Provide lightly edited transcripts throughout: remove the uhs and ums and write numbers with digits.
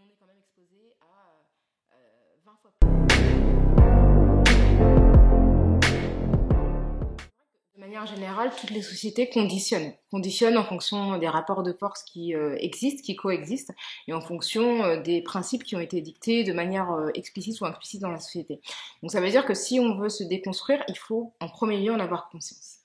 on est quand même exposé à 20 fois plus. De manière générale, toutes les sociétés conditionnent en fonction des rapports de force qui existent, qui coexistent, et en fonction des principes qui ont été dictés de manière explicite ou implicite dans la société. Donc ça veut dire que si on veut se déconstruire, il faut en premier lieu en avoir conscience.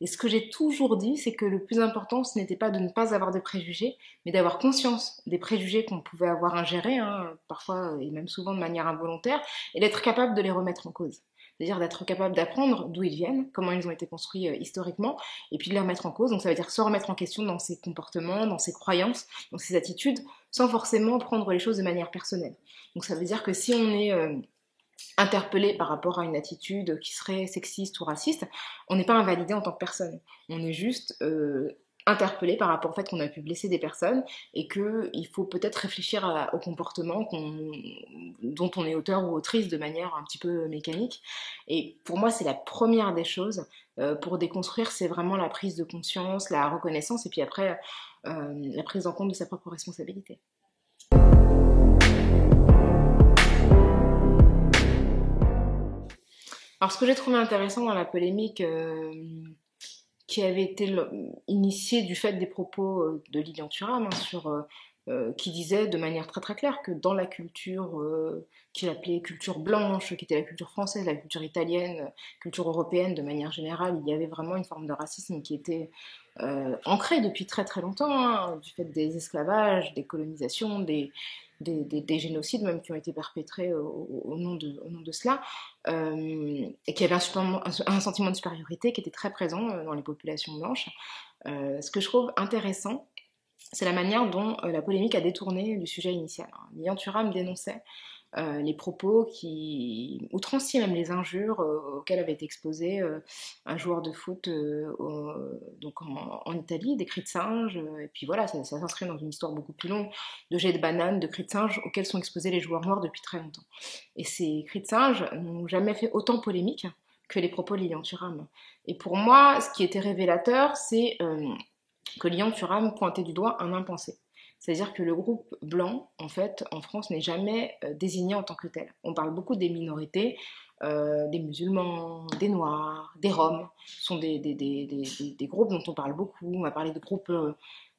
Et ce que j'ai toujours dit, c'est que le plus important, ce n'était pas de ne pas avoir de préjugés, mais d'avoir conscience des préjugés qu'on pouvait avoir ingérés, parfois et même souvent de manière involontaire, et d'être capable de les remettre en cause. C'est-à-dire d'être capable d'apprendre d'où ils viennent, comment ils ont été construits historiquement, et puis de les remettre en cause. Donc ça veut dire se remettre en question dans ses comportements, dans ses croyances, dans ses attitudes, sans forcément prendre les choses de manière personnelle. Donc ça veut dire que si on est interpellé par rapport à une attitude qui serait sexiste ou raciste, on n'est pas invalidé en tant que personne. On est juste interpellé par rapport au fait qu'on a pu blesser des personnes et qu'il faut peut-être réfléchir au comportement dont on est auteur ou autrice de manière un petit peu mécanique. Et pour moi, c'est la première des choses. Pour déconstruire, c'est vraiment la prise de conscience, la reconnaissance et puis après, la prise en compte de sa propre responsabilité. Alors, ce que j'ai trouvé intéressant dans la polémique qui avait été initiée du fait des propos de Lilian Thuram qui disait de manière très très claire que dans la culture qu'il appelait culture blanche, qui était la culture française, la culture italienne, culture européenne de manière générale, il y avait vraiment une forme de racisme qui était ancrée depuis très très longtemps, du fait des esclavages, des colonisations, des génocides même qui ont été perpétrés au nom de cela, et qui avait un sentiment de supériorité qui était très présent dans les populations blanches. Ce que je trouve intéressant, c'est la manière dont la polémique a détourné du sujet initial. Lilian Thuram dénonçait les propos qui outranciers, même les injures auxquelles avait été exposé un joueur de foot donc en Italie, des cris de singe, et puis voilà, ça s'inscrit dans une histoire beaucoup plus longue de jets de bananes, de cris de singe auxquels sont exposés les joueurs noirs depuis très longtemps. Et ces cris de singe n'ont jamais fait autant polémique que les propos de Lilian Thuram. Et pour moi, ce qui était révélateur, c'est que Lilian Thuram pointait du doigt un impensé. C'est-à-dire que le groupe blanc, en fait, en France, n'est jamais désigné en tant que tel. On parle beaucoup des minorités, des musulmans, des noirs, des roms. Ce sont des groupes dont on parle beaucoup. On va parler de groupes, on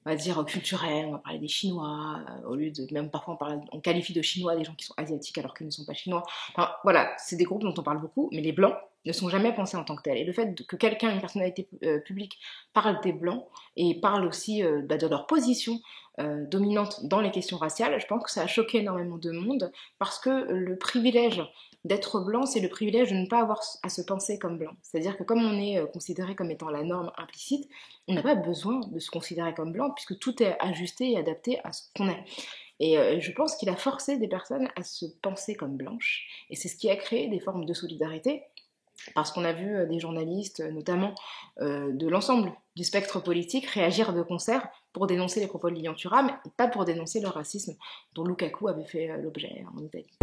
va dire, culturels, on va parler des Chinois, au lieu de, même parfois on qualifie de Chinois des gens qui sont asiatiques alors qu'ils ne sont pas Chinois. Enfin, voilà, c'est des groupes dont on parle beaucoup, mais les blancs ne sont jamais pensés en tant que tels. Et le fait que quelqu'un, une personnalité publique, parle des blancs et parle aussi de leur position dominante dans les questions raciales, je pense que ça a choqué énormément de monde parce que le privilège d'être blanc, c'est le privilège de ne pas avoir à se penser comme blanc. C'est-à-dire que comme on est considéré comme étant la norme implicite, on n'a pas besoin de se considérer comme blanc puisque tout est ajusté et adapté à ce qu'on est. Et je pense qu'il a forcé des personnes à se penser comme blanches. Et c'est ce qui a créé des formes de solidarité. Parce qu'on a vu des journalistes, notamment de l'ensemble du spectre politique, réagir de concert pour dénoncer les propos de Lilian Thuram et pas pour dénoncer le racisme dont Lukaku avait fait l'objet en Italie.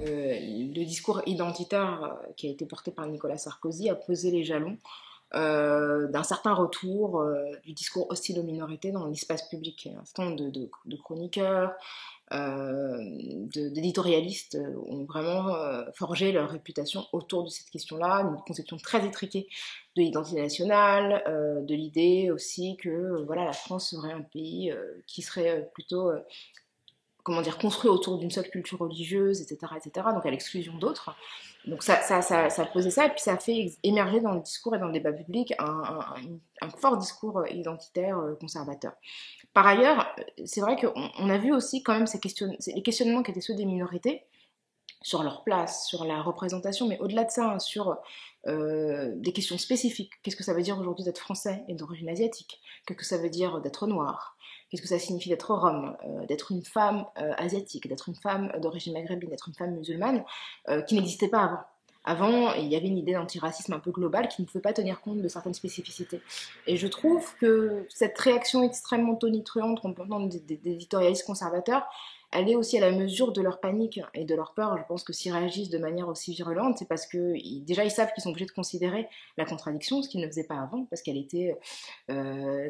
Le discours identitaire qui a été porté par Nicolas Sarkozy a posé les jalons d'un certain retour du discours hostile aux minorités dans l'espace public. Un certain nombre de chroniqueurs, d'éditorialistes ont vraiment forgé leur réputation autour de cette question-là, une conception très étriquée de l'identité nationale, de l'idée aussi que voilà, la France serait un pays qui serait plutôt construit autour d'une seule culture religieuse, etc., donc à l'exclusion d'autres. Donc ça posait ça, et puis ça a fait émerger dans le discours et dans le débat public un fort discours identitaire conservateur. Par ailleurs, c'est vrai qu'on a vu aussi quand même les questionnements qui étaient ceux des minorités, sur leur place, sur la représentation, mais au-delà de ça, sur des questions spécifiques. Qu'est-ce que ça veut dire aujourd'hui d'être français et d'origine asiatique? Qu'est-ce que ça veut dire d'être noir? Qu'est-ce que ça signifie d'être rome, d'être une femme asiatique, d'être une femme d'origine maghrébine, d'être une femme musulmane, qui n'existait pas avant. Avant, il y avait une idée d'antiracisme un peu globale qui ne pouvait pas tenir compte de certaines spécificités. Et je trouve que cette réaction extrêmement tonitruante qu'on peut entendre des éditorialistes conservateurs, elle est aussi à la mesure de leur panique et de leur peur. Je pense que s'ils réagissent de manière aussi virulente, c'est parce que déjà ils savent qu'ils sont obligés de considérer la contradiction, ce qu'ils ne faisaient pas avant, parce qu'elle était,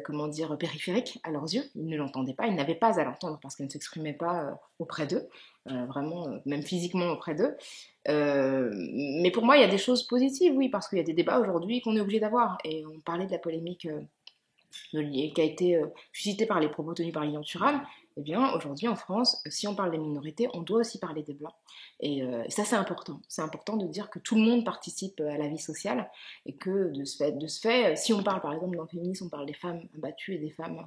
comment dire, périphérique à leurs yeux. Ils ne l'entendaient pas, ils n'avaient pas à l'entendre parce qu'elle ne s'exprimait pas auprès d'eux, vraiment, même physiquement auprès d'eux. Mais pour moi, il y a des choses positives, oui, parce qu'il y a des débats aujourd'hui qu'on est obligé d'avoir. Et on parlait de la polémique qui a été suscitée par les propos tenus par Lilian Thuram. Eh bien, aujourd'hui en France, si on parle des minorités, on doit aussi parler des blancs. Et ça, c'est important. C'est important de dire que tout le monde participe à la vie sociale et que de ce fait, si on parle par exemple dans le féminisme, on parle des femmes abattues et des femmes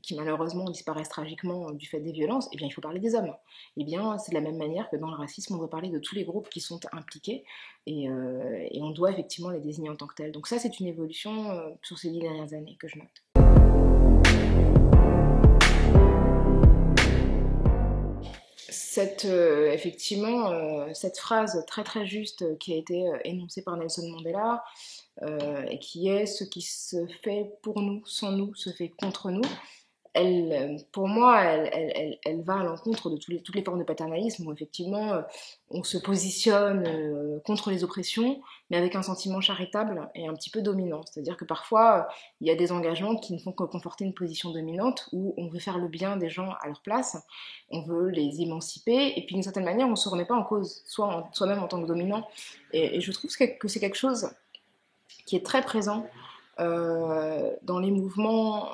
qui malheureusement disparaissent tragiquement du fait des violences, eh bien il faut parler des hommes. Eh bien c'est de la même manière que dans le racisme, on doit parler de tous les groupes qui sont impliqués et on doit effectivement les désigner en tant que tels. Donc ça c'est une évolution sur ces 10 dernières années que je note. Effectivement, cette phrase très très juste qui a été énoncée par Nelson Mandela, et qui est ce qui se fait pour nous, sans nous, se fait contre nous. Pour moi, elle va à l'encontre de toutes les formes de paternalisme où effectivement on se positionne contre les oppressions, mais avec un sentiment charitable et un petit peu dominant. C'est-à-dire que parfois, il y a des engagements qui ne font que conforter une position dominante où on veut faire le bien des gens à leur place, on veut les émanciper, et puis d'une certaine manière, on ne se remet pas en cause, soi-même en tant que dominant. Et je trouve que c'est quelque chose qui est très présent dans les mouvements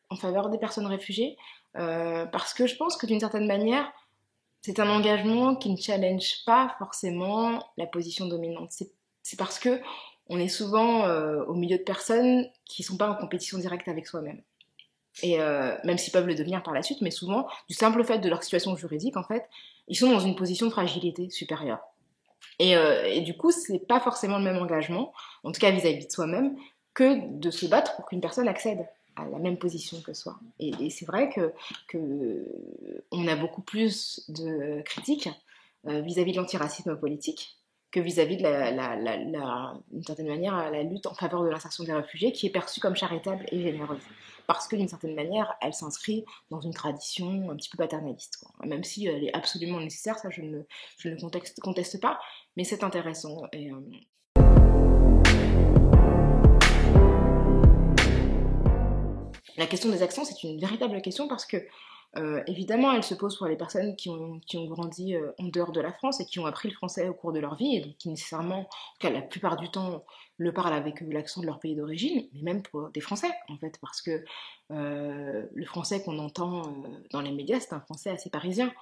en faveur des personnes réfugiées, parce que je pense que d'une certaine manière, c'est un engagement qui ne challenge pas forcément la position dominante. C'est parce que on est souvent au milieu de personnes qui ne sont pas en compétition directe avec soi-même. Et même s'ils peuvent le devenir par la suite, mais souvent, du simple fait de leur situation juridique, en fait, ils sont dans une position de fragilité supérieure. Et du coup, c'est pas forcément le même engagement, en tout cas vis-à-vis de soi-même, que de se battre pour qu'une personne accède à la même position que soi. Et c'est vrai que on a beaucoup plus de critiques vis-à-vis de l'antiracisme politique que vis-à-vis de d'une certaine manière, la lutte en faveur de l'insertion des réfugiés, qui est perçue comme charitable et généreuse. Parce que d'une certaine manière, elle s'inscrit dans une tradition un petit peu paternaliste, quoi. Même si elle est absolument nécessaire, ça je ne le conteste pas, mais c'est intéressant. La question des accents, c'est une véritable question parce que, évidemment, elle se pose pour les personnes qui ont grandi en dehors de la France et qui ont appris le français au cours de leur vie et donc qui nécessairement, en tout cas la plupart du temps, le parlent avec l'accent de leur pays d'origine, mais même pour des Français, en fait, parce que le français qu'on entend dans les médias, c'est un français assez parisien.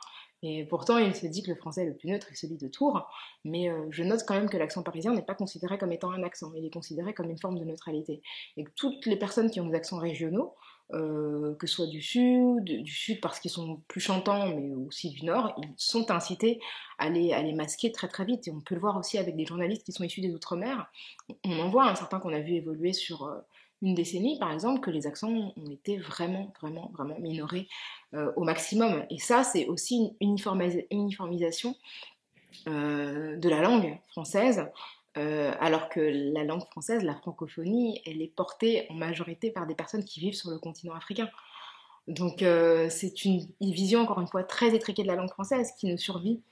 Et pourtant, il se dit que le français le plus neutre est celui de Tours, mais je note quand même que l'accent parisien n'est pas considéré comme étant un accent, il est considéré comme une forme de neutralité. Et que toutes les personnes qui ont des accents régionaux, que ce soit du sud parce qu'ils sont plus chantants, mais aussi du nord, ils sont incités à les masquer très très vite. Et on peut le voir aussi avec des journalistes qui sont issus des Outre-mer. On en voit un certain qu'on a vu évoluer sur une décennie, par exemple, que les accents ont été vraiment, vraiment, vraiment minorés au maximum. Et ça, c'est aussi une uniformisation de la langue française, alors que la langue française, la francophonie, elle est portée en majorité par des personnes qui vivent sur le continent africain. Donc c'est une vision, encore une fois, très étriquée de la langue française qui ne survit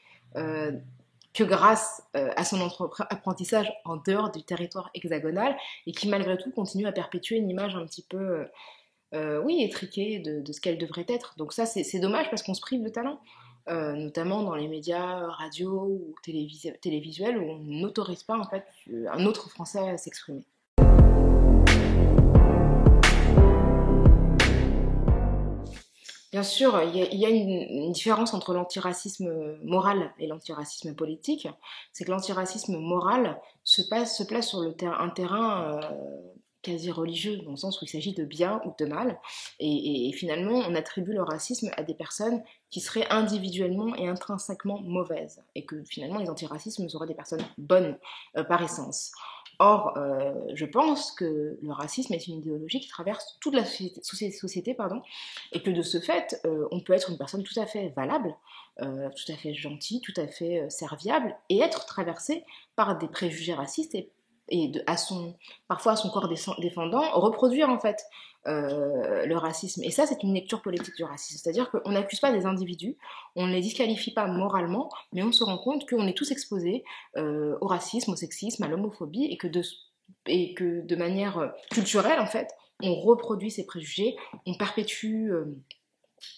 que grâce à son apprentissage en dehors du territoire hexagonal et qui malgré tout continue à perpétuer une image un petit peu oui, étriquée de ce qu'elle devrait être. Donc ça c'est dommage parce qu'on se prive de talent, notamment dans les médias radio ou télévisuels où on n'autorise pas en fait un autre français à s'exprimer. Bien sûr, il y a une différence entre l'antiracisme moral et l'antiracisme politique. C'est que l'antiracisme moral se place sur un terrain quasi religieux, dans le sens où il s'agit de bien ou de mal. Et finalement, on attribue le racisme à des personnes qui seraient individuellement et intrinsèquement mauvaises. Et que finalement, les antiracismes seraient des personnes bonnes par essence. Or, je pense que le racisme est une idéologie qui traverse toute la société, et que de ce fait, on peut être une personne tout à fait valable, tout à fait gentille, tout à fait serviable, et être traversé par des préjugés racistes et et parfois à son corps défendant, reproduire en fait le racisme. Et ça, c'est une lecture politique du racisme. C'est-à-dire qu'on n'accuse pas des individus, on ne les disqualifie pas moralement, mais on se rend compte qu'on est tous exposés au racisme, au sexisme, à l'homophobie, et que de manière culturelle, en fait, on reproduit ces préjugés, on perpétue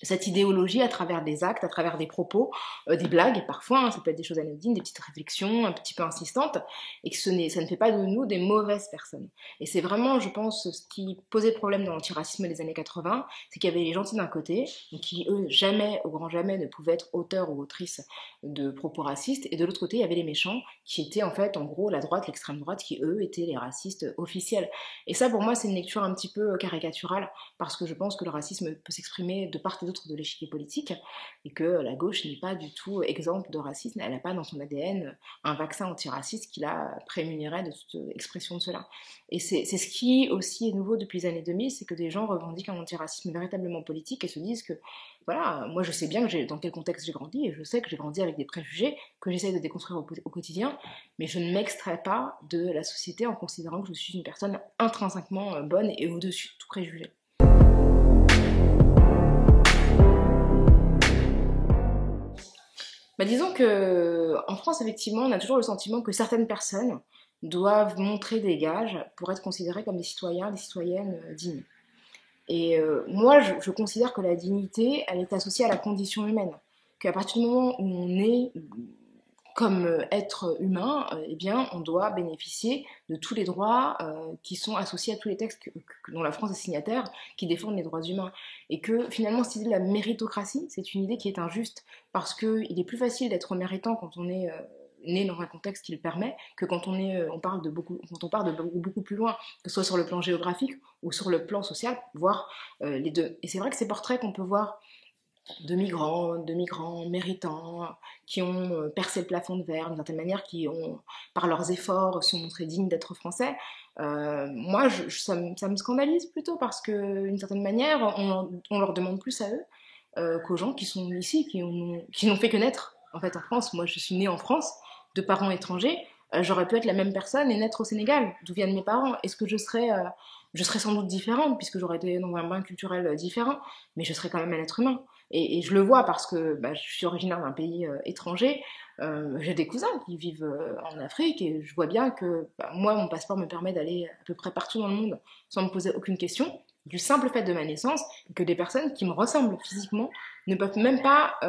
cette idéologie à travers des actes, à travers des propos, des blagues parfois, hein, ça peut être des choses anodines, des petites réflexions un petit peu insistantes, et que ça ne fait pas de nous des mauvaises personnes. Et c'est vraiment, je pense, ce qui posait problème dans l'antiracisme des années 80, c'est qu'il y avait les gentils d'un côté, qui eux, jamais, au grand jamais, ne pouvaient être auteurs ou autrices de propos racistes, et de l'autre côté, il y avait les méchants, qui étaient en fait, en gros, la droite, l'extrême droite, qui eux, étaient les racistes officiels. Et ça, pour moi, c'est une lecture un petit peu caricaturale, parce que je pense que le racisme peut s'exprimer de part et d'autre de l'échiquier politique, et que la gauche n'est pas du tout exempte de racisme, elle n'a pas dans son ADN un vaccin antiraciste qui la prémunirait de toute expression de cela. Et c'est ce qui aussi est nouveau depuis les années 2000, c'est que des gens revendiquent un antiracisme véritablement politique et se disent que, voilà, moi je sais bien dans quel contexte j'ai grandi, et je sais que j'ai grandi avec des préjugés que j'essaie de déconstruire au quotidien, mais je ne m'extrais pas de la société en considérant que je suis une personne intrinsèquement bonne et au-dessus de tout préjugé. Bah, disons que en France, effectivement, on a toujours le sentiment que certaines personnes doivent montrer des gages pour être considérées comme des citoyens, des citoyennes dignes. Et moi, je considère que la dignité, elle est associée à la condition humaine. Qu'à partir du moment où on est comme être humain, eh bien, on doit bénéficier de tous les droits qui sont associés à tous les textes dont la France est signataire, qui défendent les droits humains. Et que finalement, cette idée de la méritocratie, c'est une idée qui est injuste, parce qu'il est plus facile d'être méritant quand on est né dans un contexte qui le permet, que quand on parle de beaucoup plus loin, que ce soit sur le plan géographique ou sur le plan social, voire les deux. Et c'est vrai que ces portraits qu'on peut voir de migrants méritants, qui ont percé le plafond de verre d'une certaine manière, qui ont, par leurs efforts, se montré dignes d'être français. Moi, ça me scandalise plutôt parce que, d'une certaine manière, on leur demande plus à eux qu'aux gens qui sont ici, qui n'ont fait que naître en fait en France. Moi, je suis née en France, de parents étrangers. J'aurais pu être la même personne et naître au Sénégal, d'où viennent mes parents. Est-ce que je serais sans doute différente, puisque j'aurais été dans un bain culturel différent, mais je serais quand même un être humain. Et je le vois parce que je suis originaire d'un pays étranger, j'ai des cousins qui vivent en Afrique, et je vois bien que moi, mon passeport me permet d'aller à peu près partout dans le monde sans me poser aucune question, du simple fait de ma naissance, que des personnes qui me ressemblent physiquement ne peuvent même pas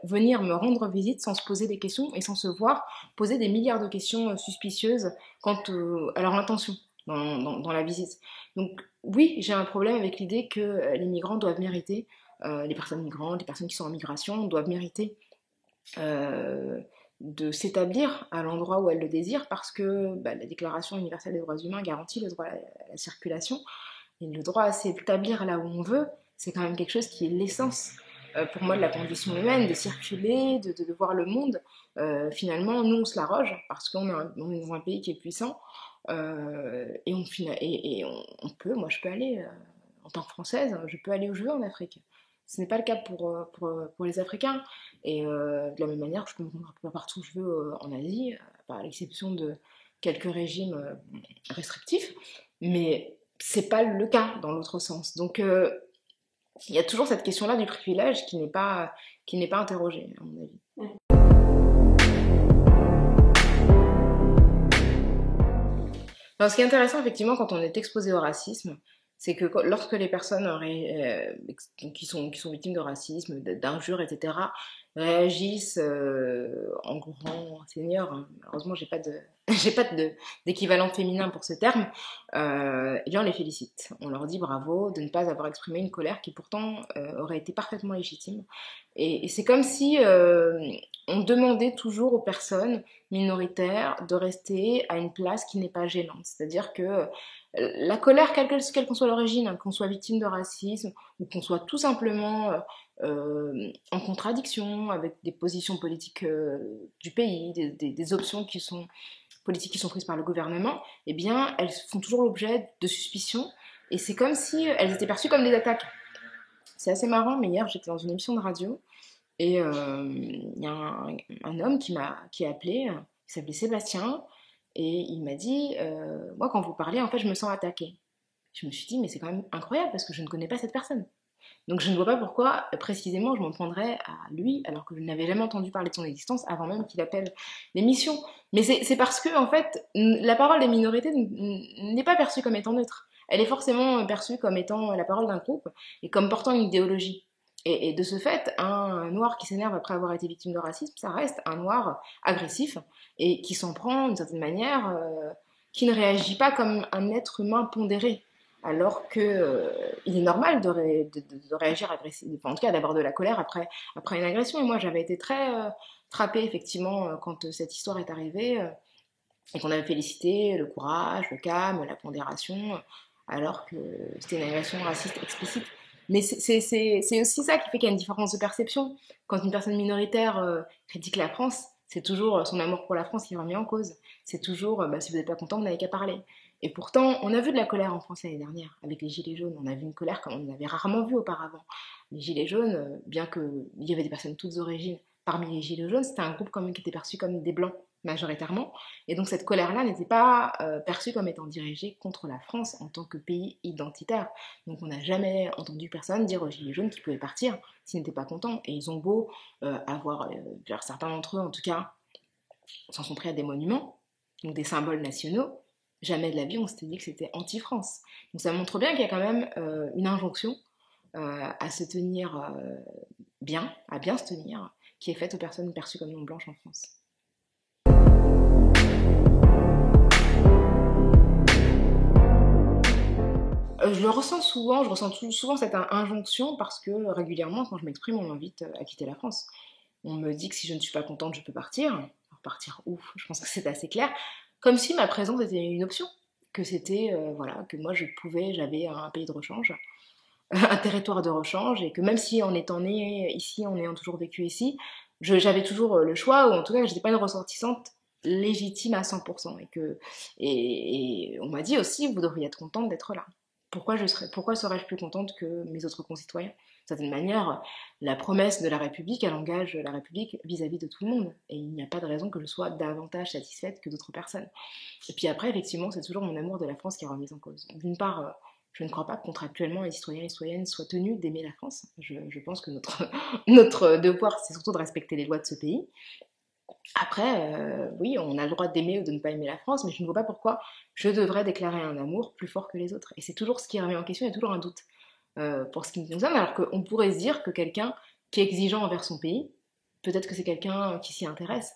venir me rendre visite sans se poser des questions et sans se voir poser des milliards de questions suspicieuses quant à leur intention dans la visite. Donc oui, j'ai un problème avec l'idée que les migrants doivent mériter, les personnes migrantes, les personnes qui sont en migration doivent mériter de s'établir à l'endroit où elles le désirent, parce que la Déclaration universelle des droits humains garantit le droit à la circulation, et le droit à s'établir là où on veut, c'est quand même quelque chose qui est l'essence pour moi de la condition humaine, de circuler, de voir le monde. Finalement, nous on se l'arroge parce qu'on est dans un pays qui est puissant, on peut, moi je peux aller, en tant que Française, je peux aller où je veux en Afrique. Ce n'est pas le cas pour les Africains. Et de la même manière, je peux me rendre partout où je veux en Asie, à l'exception de quelques régimes restrictifs. Mais c'est pas le cas dans l'autre sens. Donc il y a toujours cette question-là du privilège qui n'est pas interrogée, à mon avis. Alors, ce qui est intéressant, effectivement, quand on est exposé au racisme, c'est que lorsque les personnes qui sont victimes de racisme, d'injures, etc., réagissent en grand seigneur, hein, malheureusement j'ai pas d'équivalent féminin pour ce terme, eh bien on les félicite. On leur dit bravo de ne pas avoir exprimé une colère qui pourtant aurait été parfaitement légitime. Et c'est comme si on demandait toujours aux personnes minoritaires de rester à une place qui n'est pas gênante. C'est-à-dire que la colère, quelle qu'en soit l'origine, hein, qu'on soit victime de racisme ou qu'on soit tout simplement en contradiction avec des positions politiques du pays, des options politiques qui sont prises par le gouvernement, eh bien, elles font toujours l'objet de suspicions, et c'est comme si elles étaient perçues comme des attaques. C'est assez marrant, mais hier, j'étais dans une émission de radio, et il y a un homme qui a appelé, qui s'appelait Sébastien, Et il m'a dit, moi quand vous parlez, en fait, je me sens attaquée. Je me suis dit, mais c'est quand même incroyable parce que je ne connais pas cette personne. Donc je ne vois pas pourquoi précisément je m'en prendrais à lui alors que je n'avais jamais entendu parler de son existence avant même qu'il appelle l'émission. Mais c'est parce que en fait la parole des minorités n'est pas perçue comme étant neutre. Elle est forcément perçue comme étant la parole d'un groupe et comme portant une idéologie. Et de ce fait, un noir qui s'énerve après avoir été victime de racisme, ça reste un noir agressif et qui s'en prend d'une certaine manière, qui ne réagit pas comme un être humain pondéré alors que il est normal de réagir agressivement, enfin, en tout cas d'avoir de la colère après une agression. Et moi j'avais été très frappée effectivement quand cette histoire est arrivée et qu'on avait félicité le courage, le calme, la pondération, alors que c'était une agression raciste explicite. Mais c'est aussi ça qui fait qu'il y a une différence de perception. Quand une personne minoritaire critique la France, c'est toujours son amour pour la France qui est remis en cause. C'est toujours, bah, si vous n'êtes pas content, vous n'avez qu'à parler. Et pourtant, on a vu de la colère en France l'année dernière, avec les Gilets jaunes. On a vu une colère comme on avait rarement vu auparavant. Les Gilets jaunes, bien qu'il y avait des personnes de toutes origines, parmi les Gilets jaunes, c'était un groupe quand même qui était perçu comme des blancs majoritairement. Et donc cette colère-là n'était pas perçue comme étant dirigée contre la France en tant que pays identitaire. Donc on n'a jamais entendu personne dire aux Gilets jaunes qu'ils pouvaient partir s'ils n'étaient pas contents. Et ils ont beau avoir, certains d'entre eux en tout cas, s'en sont pris à des monuments, donc des symboles nationaux. Jamais de la vie on s'était dit que c'était anti-France. Donc ça montre bien qu'il y a quand même une injonction à se tenir bien, à bien se tenir, qui est faite aux personnes perçues comme non blanches en France. Je le ressens souvent, je ressens souvent cette injonction parce que régulièrement, quand je m'exprime, on m'invite à quitter la France. On me dit que si je ne suis pas contente, je peux partir. Alors, partir où? Je pense que c'est assez clair. Comme si ma présence était une option. Que c'était, voilà, que moi j'avais un pays de rechange, un territoire de rechange, et que même si en étant née ici, en ayant toujours vécu ici, j'avais toujours le choix, ou en tout cas, je n'étais pas une ressortissante légitime à 100%. Et on m'a dit aussi, vous devriez être contente d'être là. Pourquoi serais-je plus contente que mes autres concitoyens? De certaine manière, la promesse de la République, elle engage la République vis-à-vis de tout le monde. Et il n'y a pas de raison que je sois davantage satisfaite que d'autres personnes. Et puis après, effectivement, c'est toujours mon amour de la France qui est remis en cause. D'une part, je ne crois pas que contractuellement les citoyens et citoyennes soient tenus d'aimer la France. Je pense que notre devoir, c'est surtout de respecter les lois de ce pays. Après, oui, on a le droit d'aimer ou de ne pas aimer la France, mais je ne vois pas pourquoi je devrais déclarer un amour plus fort que les autres. Et c'est toujours ce qui est remis en question, il y a toujours un doute pour ce qui me concerne, alors qu'on pourrait se dire que quelqu'un qui est exigeant envers son pays, peut-être que c'est quelqu'un qui s'y intéresse.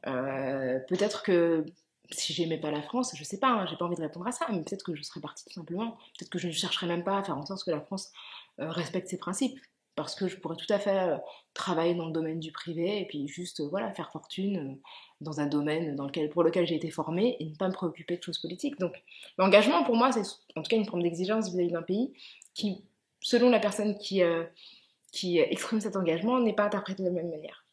Peut-être que si j'aimais pas la France, je sais pas, hein, j'ai pas envie de répondre à ça, mais peut-être que je serais partie tout simplement. Peut-être que je ne chercherais même pas à faire en sorte que la France respecte ses principes. Parce que je pourrais tout à fait travailler dans le domaine du privé et puis juste voilà, faire fortune dans un domaine pour lequel j'ai été formée et ne pas me préoccuper de choses politiques. Donc l'engagement pour moi c'est en tout cas une forme d'exigence vis-à-vis d'un pays qui, selon la personne qui exprime cet engagement, n'est pas interprété de la même manière.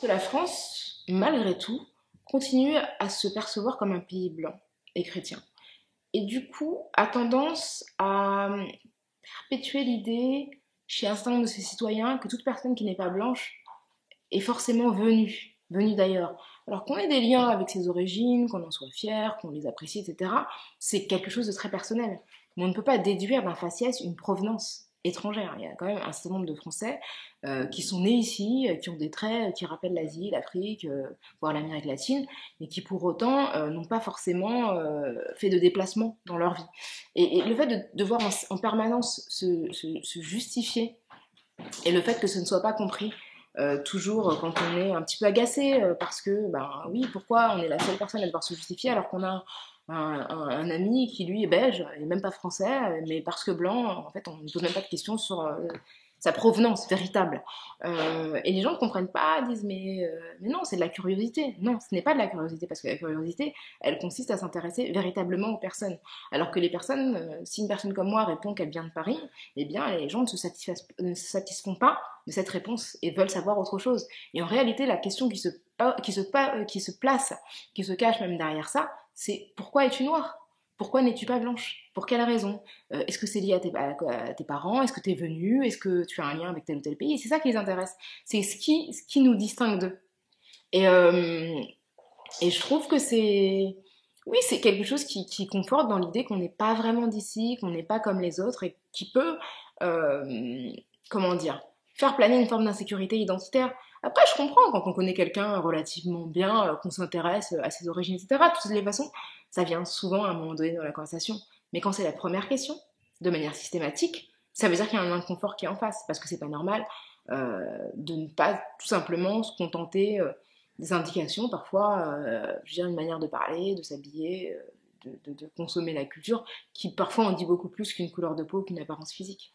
La France, malgré tout, continue à se percevoir comme un pays blanc et chrétien. Et du coup, a tendance à perpétuer l'idée chez un certain nombre de ses citoyens que toute personne qui n'est pas blanche est forcément venue d'ailleurs. Alors qu'on ait des liens avec ses origines, qu'on en soit fier, qu'on les apprécie, etc., c'est quelque chose de très personnel. Mais on ne peut pas déduire d'un faciès une provenance étrangère. Il y a quand même un certain nombre de Français qui sont nés ici, qui ont des traits qui rappellent l'Asie, l'Afrique, voire l'Amérique latine, et qui pour autant n'ont pas forcément fait de déplacement dans leur vie. Et le fait de devoir en permanence se justifier, et le fait que ce ne soit pas compris, toujours quand on est un petit peu agacé, parce que, ben oui, pourquoi on est la seule personne à devoir se justifier alors qu'on a un ami qui lui est belge et même pas français, mais parce que blanc, en fait, on ne pose même pas de questions sur sa provenance véritable. Et les gens ne comprennent pas, disent mais non, c'est de la curiosité. Non, ce n'est pas de la curiosité, parce que la curiosité, elle consiste à s'intéresser véritablement aux personnes. Alors que les personnes, si une personne comme moi répond qu'elle vient de Paris, eh bien les gens ne se satisfont pas de cette réponse et veulent savoir autre chose. Et en réalité, la question qui se place, qui se cache même derrière ça, c'est pourquoi es-tu noir? Pourquoi n'es-tu pas blanche? Pour quelle raison? Est-ce que c'est lié à tes parents? Est-ce que tu es venue? Est-ce que tu as un lien avec tel ou tel pays? C'est ça qui les intéresse. C'est ce qui nous distingue d'eux. Et, euh, et je trouve que c'est... Oui, c'est quelque chose qui conforte dans l'idée qu'on n'est pas vraiment d'ici, qu'on n'est pas comme les autres et qui peut, euh, comment dire, faire planer une forme d'insécurité identitaire. Après, je comprends quand on connaît quelqu'un relativement bien, qu'on s'intéresse à ses origines, etc. De toutes les façons, ça vient souvent à un moment donné dans la conversation. Mais quand c'est la première question, de manière systématique, ça veut dire qu'il y a un inconfort qui est en face, parce que c'est pas normal de ne pas tout simplement se contenter des indications, parfois, je veux dire, une manière de parler, de s'habiller, de consommer la culture, qui parfois en dit beaucoup plus qu'une couleur de peau, qu'une apparence physique.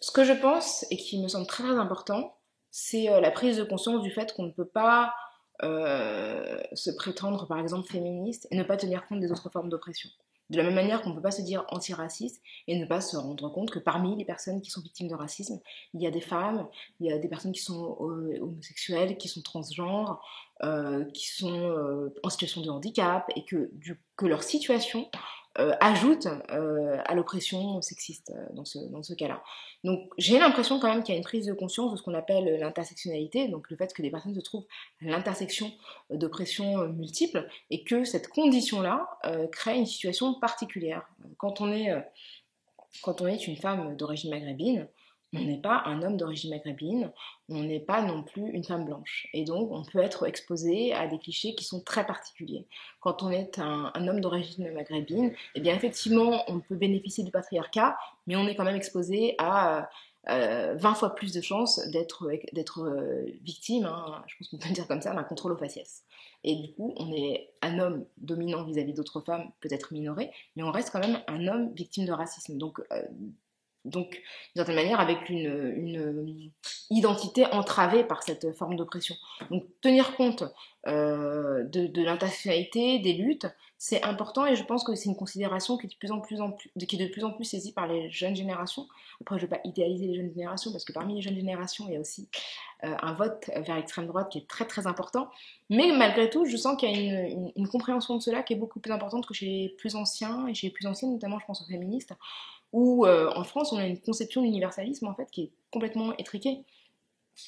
Ce que je pense, et qui me semble très très important, c'est la prise de conscience du fait qu'on ne peut pas se prétendre, par exemple, féministe et ne pas tenir compte des autres formes d'oppression. De la même manière qu'on ne peut pas se dire antiraciste et ne pas se rendre compte que parmi les personnes qui sont victimes de racisme, il y a des femmes, il y a des personnes qui sont homosexuelles, qui sont transgenres, qui sont en situation de handicap et que leur situation ajoute à l'oppression sexiste dans ce cas-là. Donc j'ai l'impression quand même qu'il y a une prise de conscience de ce qu'on appelle l'intersectionnalité, donc le fait que des personnes se trouvent à l'intersection d'oppressions multiples et que cette condition-là crée une situation particulière. Quand on est une femme d'origine maghrébine, on n'est pas un homme d'origine maghrébine, on n'est pas non plus une femme blanche. Et donc, on peut être exposé à des clichés qui sont très particuliers. Quand on est un homme d'origine maghrébine, eh bien, effectivement, on peut bénéficier du patriarcat, mais on est quand même exposé à 20 fois plus de chances d'être victime, hein, je pense qu'on peut le dire comme ça, d'un contrôle aux faciès. Et du coup, on est un homme dominant vis-à-vis d'autres femmes, peut-être minoré, mais on reste quand même un homme victime de racisme. Donc, d'une certaine manière, avec une identité entravée par cette forme d'oppression. Donc, tenir compte de l'intersectionnalité, des luttes, c'est important et je pense que c'est une considération qui est de plus en plus saisie par les jeunes générations. Après, je ne vais pas idéaliser les jeunes générations parce que parmi les jeunes générations, il y a aussi un vote vers l'extrême droite qui est très très important. Mais malgré tout, je sens qu'il y a une compréhension de cela qui est beaucoup plus importante que chez les plus anciens et chez les plus anciennes, notamment je pense aux féministes où en France, on a une conception de l'universalisme en fait qui est complètement étriquée.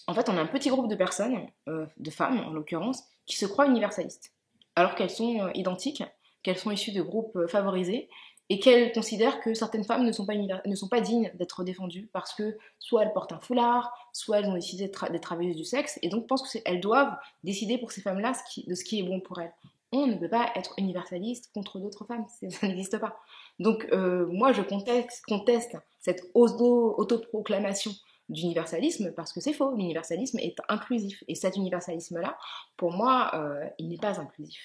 En fait, on a un petit groupe de personnes, de femmes en l'occurrence, qui se croient universalistes, alors qu'elles sont identiques, qu'elles sont issues de groupes favorisés, et qu'elles considèrent que certaines femmes ne sont pas dignes d'être défendues parce que soit elles portent un foulard, soit elles ont décidé d'être travailleuses du sexe, et donc pensent qu'elles doivent décider pour ces femmes-là de ce qui est bon pour elles. On ne peut pas être universaliste contre d'autres femmes, ça n'existe pas. Donc moi je conteste cette autoproclamation d'universalisme parce que c'est faux, l'universalisme est inclusif. Et cet universalisme-là, pour moi, il n'est pas inclusif.